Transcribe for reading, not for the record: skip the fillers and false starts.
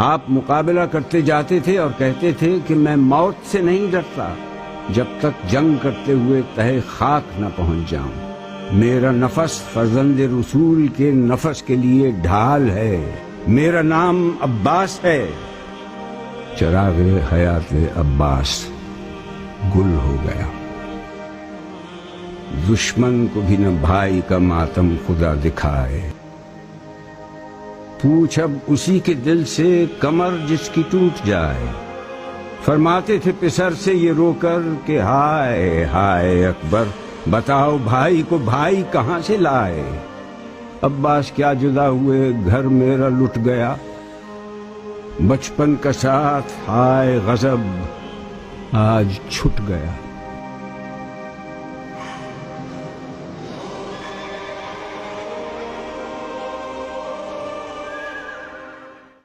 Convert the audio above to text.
आप मुकाबला करते जाते थे और कहते थे कि मैं मौत से नहीं डरता जब तक जंग करते हुए तहे खाक न पहुंच जाऊं। मेरा नफस फर्जंद रसूल के नफस के लिए ढाल है। मेरा नाम अब्बास है। चरागे हयात अब्बास गुल हो गया। दुश्मन को भी न भाई का मातम खुदा दिखाए। पूछ अब उसी के दिल से कमर जिसकी टूट जाए। फरमाते थे पिसर से ये रोकर कि हाय हाय अकबर, बताओ भाई को भाई कहां से लाए। अब्बास क्या जुदा हुए, घर मेरा लुट गया। बचपन का साथ हाय गजब आज छूट गया।